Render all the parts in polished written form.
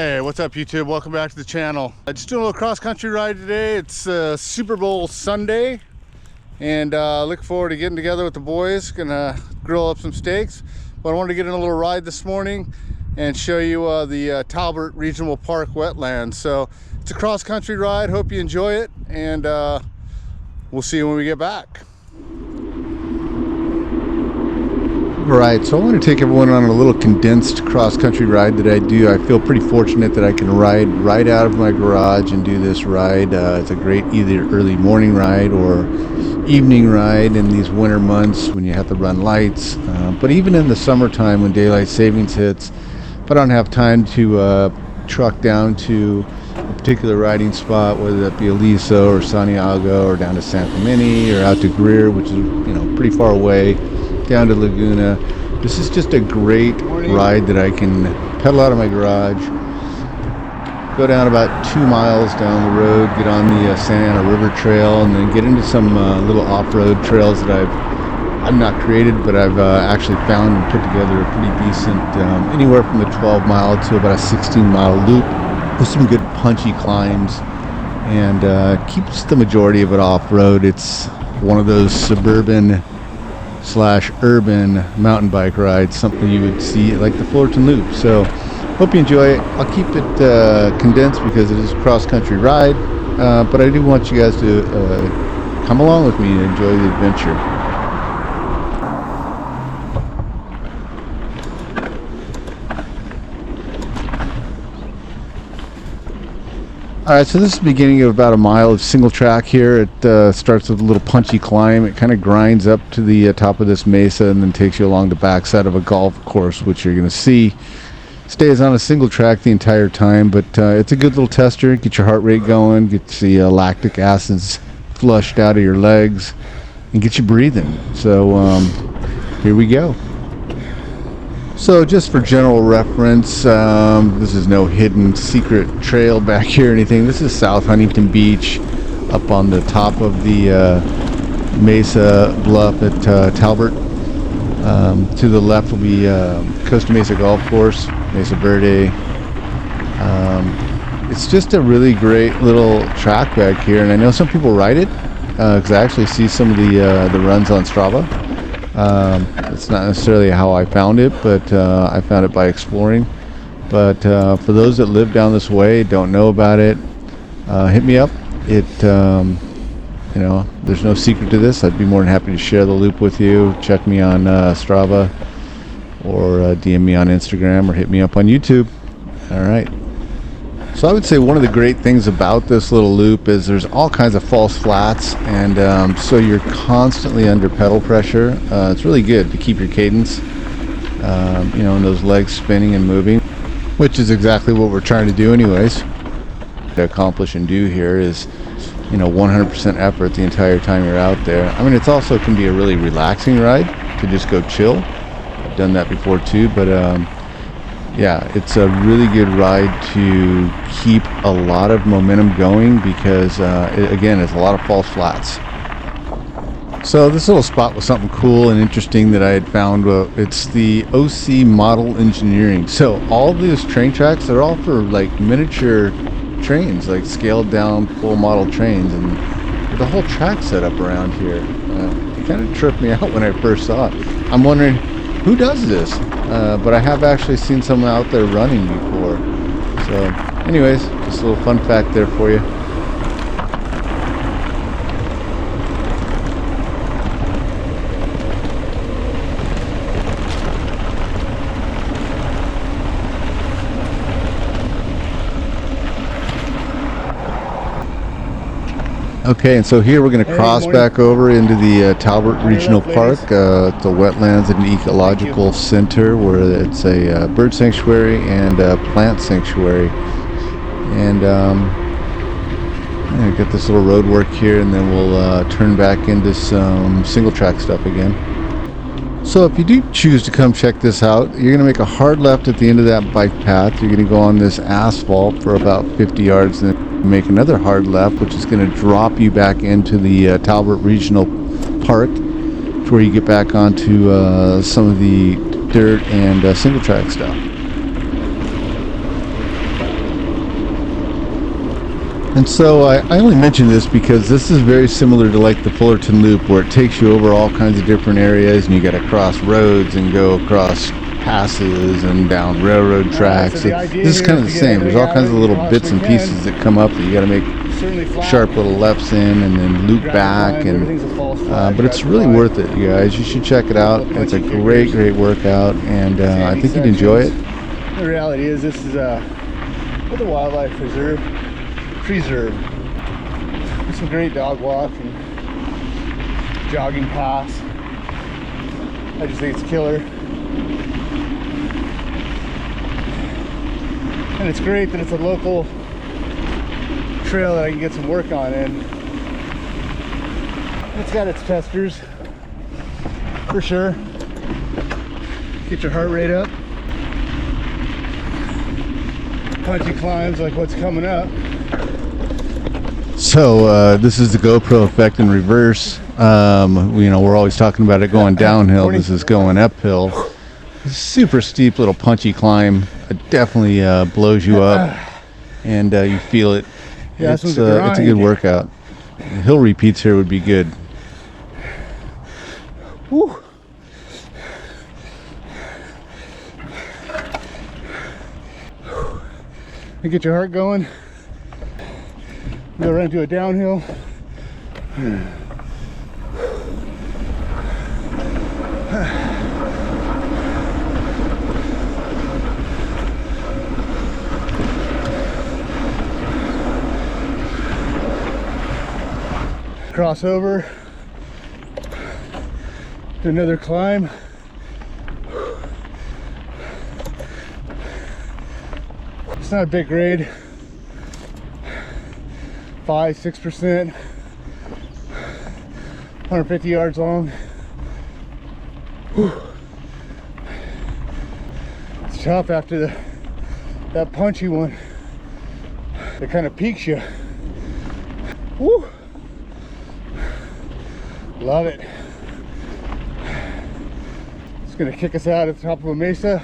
Hey, what's up YouTube? Welcome back to the channel. I'm just doing a little cross-country ride today. It's Super Bowl Sunday, and looking forward to getting together with the boys. Gonna grill up some steaks, but I wanted to get in a little ride this morning and show you the Talbert Regional Park wetlands. So it's a cross-country ride. Hope you enjoy it, and we'll see you when we get back. Right, so I want to take everyone on a little condensed cross-country ride that I do. I feel pretty fortunate that I can ride right out of my garage and do this ride. It's a great either early morning ride or evening ride in these winter months when you have to run lights. But even in the summertime when daylight savings hits, if I don't have time to truck down to a particular riding spot, whether that be Aliso or Santiago or down to San Clemente or out to Greer, which is pretty far away, down to Laguna. This is just a great ride that I can pedal out of my garage, go down about 2 miles down the road, get on the Santa Ana River Trail, and then get into some little off-road trails that I've not created, but I've actually found and put together a pretty decent, anywhere from a 12-mile to about a 16-mile loop with some good punchy climbs, and keeps the majority of it off-road. It's one of those suburban / urban mountain bike rides, something you would see like the Fullerton Loop. So hope you enjoy it. I'll keep it condensed because it is a cross-country ride, but I do want you guys to come along with me and enjoy the adventure. Alright, so this is the beginning of about a mile of single track here. It starts with a little punchy climb. It kind of grinds up to the top of this mesa and then takes you along the backside of a golf course, which you're going to see. Stays on a single track the entire time, but it's a good little tester. Get your heart rate going, get the lactic acids flushed out of your legs, and get you breathing. So here we go. So just for general reference, this is no hidden secret trail back here or anything. This is South Huntington Beach up on the top of the Mesa Bluff at Talbert. To the left will be Costa Mesa Golf Course, Mesa Verde. It's just a really great little track back here, and I know some people ride it because I actually see some of the runs on Strava. It's not necessarily how I found it, but I found it by exploring. But for those that live down this way, don't know about it, hit me up. There's no secret to this. I'd be more than happy to share the loop with you. Check me on Strava, or DM me on Instagram, or hit me up on YouTube. All right. So I would say one of the great things about this little loop is there's all kinds of false flats, and so you're constantly under pedal pressure. It's really good to keep your cadence, and those legs spinning and moving, which is exactly what we're trying to do anyways. To accomplish and do here is 100% effort the entire time you're out there. I mean, it's also can be a really relaxing ride to just go chill. I've done that before too, but yeah, it's a really good ride to keep a lot of momentum going because, again, it's a lot of false flats. So this little spot was something cool and interesting that I had found. It's the OC Model Engineering. So all these train tracks, they're all for like miniature trains, like scaled down full model trains, and the whole track set up around here. It kind of tripped me out when I first saw it. I'm wondering, who does this? But I have actually seen someone out there running before. So anyways, just a little fun fact there for you. Okay, and so here we're going to cross back over into the Talbert Regional Park. It's a wetlands and ecological center where it's a bird sanctuary and a plant sanctuary. And I got this little road work here, and then we'll turn back into some single track stuff again. So if you do choose to come check this out, you're going to make a hard left at the end of that bike path. You're going to go on this asphalt for about 50 yards, and then make another hard left, which is going to drop you back into the Talbert Regional Park, to where you get back onto some of the dirt and single track stuff. And so I only mention this because this is very similar to like the Fullerton Loop, where it takes you over all kinds of different areas, and you got to cross roads and go across passes and down railroad tracks. So This is kind of the same. There's all kinds of little bits and pieces that come up that you got to make sharp little lefts in and then loop back, and but it's really worth it, you guys. You should check it out. It's a great workout, and I think you'd enjoy it. The reality is, this is with a wildlife preserve. There's some great dog walk and jogging paths. I just think it's killer. And it's great that it's a local trail that I can get some work on in. It's got its testers, for sure. Get your heart rate up. Punchy climbs like what's coming up. So this is the GoPro effect in reverse. We're always talking about it going downhill. This is going uphill. Super steep little punchy climb. It definitely blows you up, and you feel it. Yeah, it's a good workout. Hill repeats here would be good. Woo. You get your heart going. Go right into a downhill. Cross over to another climb. It's not a big grade. 5-6%, 150 yards long. Whew. It's tough after that punchy one. It kind of peaks you. Woo. Love it. It's gonna kick us out at the top of a mesa.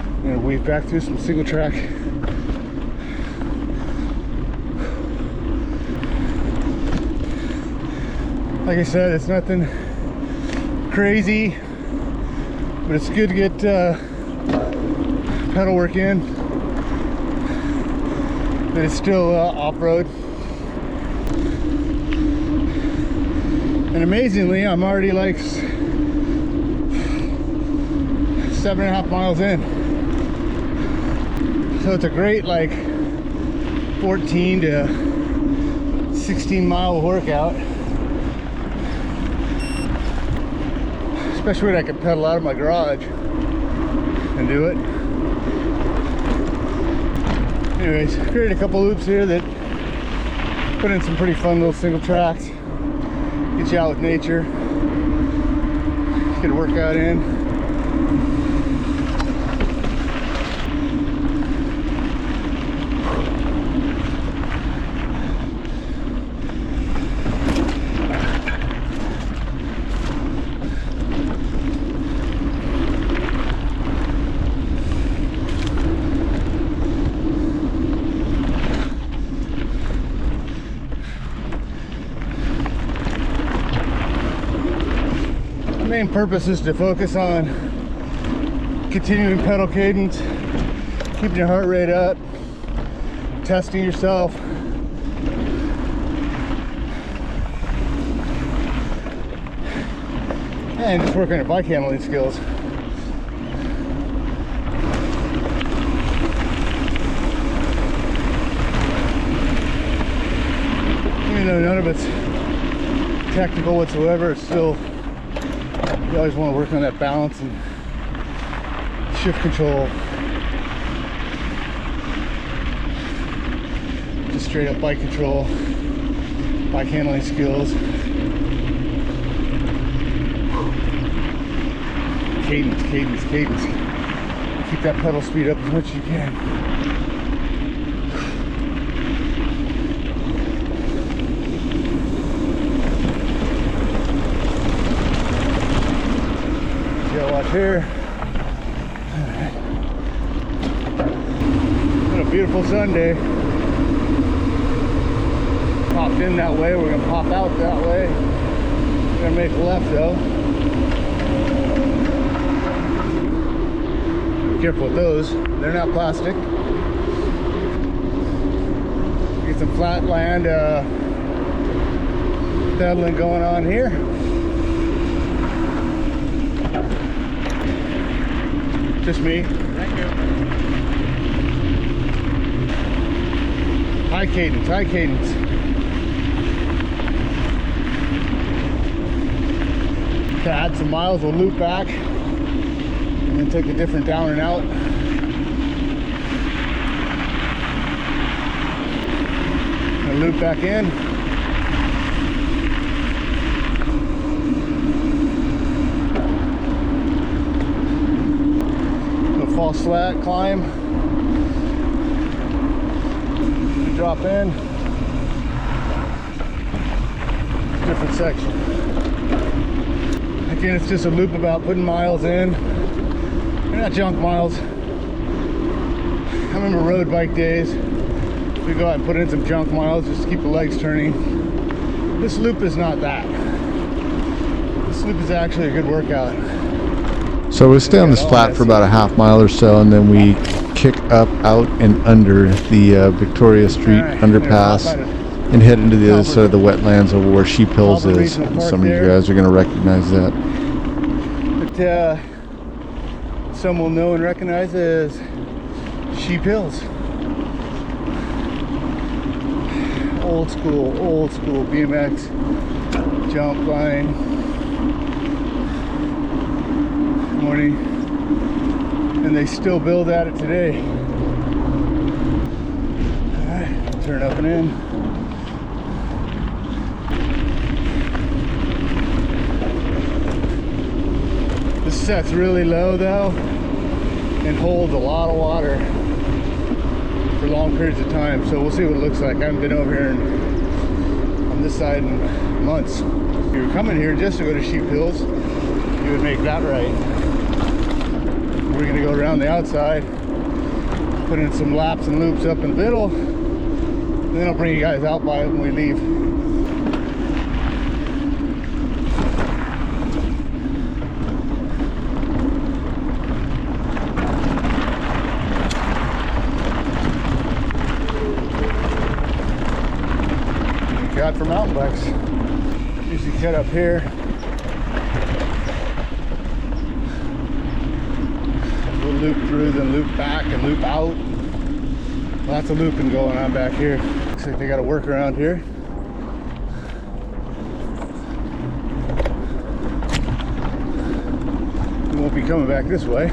I'm gonna weave back through some single track. Like I said, it's nothing crazy, but it's good to get pedal work in. But it's still off-road. And amazingly, I'm already like 7.5 miles in. So it's a great like 14 to 16 mile workout. Especially when I can pedal out of my garage and do it. Anyways, created a couple loops here that put in some pretty fun little single tracks. Get you out with nature, get a workout in. Main purpose is to focus on continuing pedal cadence, keeping your heart rate up, testing yourself, and just working on your bike handling skills. Even though none of it's technical whatsoever, it's still, you always want to work on that balance and shift control. Just straight up bike control, bike handling skills. Cadence, cadence, cadence. Keep that pedal speed up as much as you can. here. What a beautiful Sunday. Popped in that way, we're gonna pop out that way. We're gonna make a left though. Be careful with those, they're not plastic. Get some flat land pedaling going on here. Just me. Thank you. High cadence, high cadence. To add some miles, we'll loop back and then take a different down and out. And loop back in. Fall flat, climb, drop in, different section. Again, it's just a loop about putting miles in. They're not junk miles. I remember road bike days. We go out and put in some junk miles just to keep the legs turning. This loop is not that. This loop is actually a good workout. So we stay on this flat for about a half mile or so, and then we kick up, out, and under the Victoria Street underpass and head into the other side of the wetlands over where Sheep Hills is. And some of you guys are going to recognize that. But some will know and recognize as Sheep Hills. Old school BMX jump line. Morning, and they still build at it today. All right, turn up and in. This set's really low though and holds a lot of water for long periods of time, so we'll see what it looks like. I haven't been over here on this side in months. If you were coming here just to go to Sheep Hills, you would make that right. We're going to go around the outside, put in some laps and loops up in the middle, and then I'll bring you guys out by it when we leave. Got for mountain bikes. Usually cut up here. We'll loop through, then loop back and loop out. Lots of looping going on back here. Looks like they got a workaround here. We won't be coming back this way.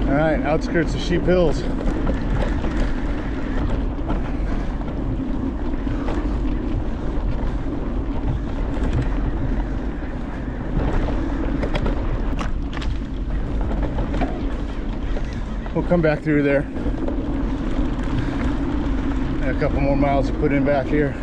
All right, outskirts of Sheep Hills. We'll come back through there. And a couple more miles to put in back here.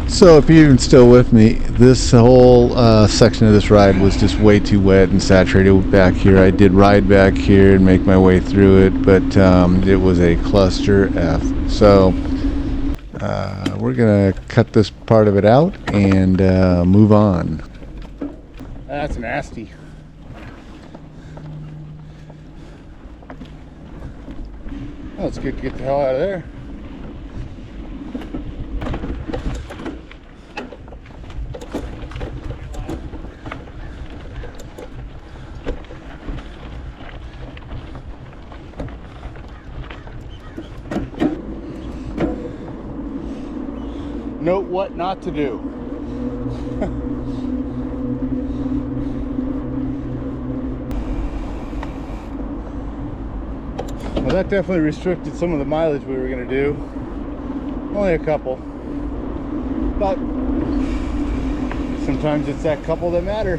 So if you're even still with me, this whole section of this ride was just way too wet and saturated back here. I did ride back here and make my way through it, but it was a cluster F. So we're gonna cut this part of it out and move on. That's nasty. Well, it's good to get the hell out of there. Note what not to do. Well, that definitely restricted some of the mileage we were going to do. Only a couple. But sometimes it's that couple that matter.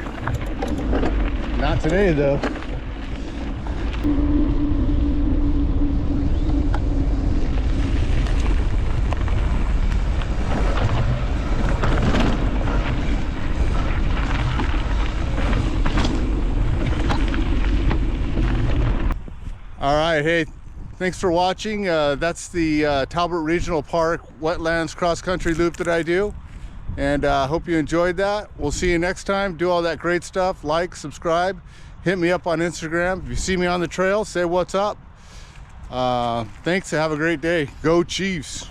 Not today, though. All right, hey, thanks for watching. That's the Talbert Regional Park Wetlands Cross Country Loop that I do. And I hope you enjoyed that. We'll see you next time. Do all that great stuff. Like, subscribe, hit me up on Instagram. If you see me on the trail, say what's up. Thanks, have a great day. Go Chiefs.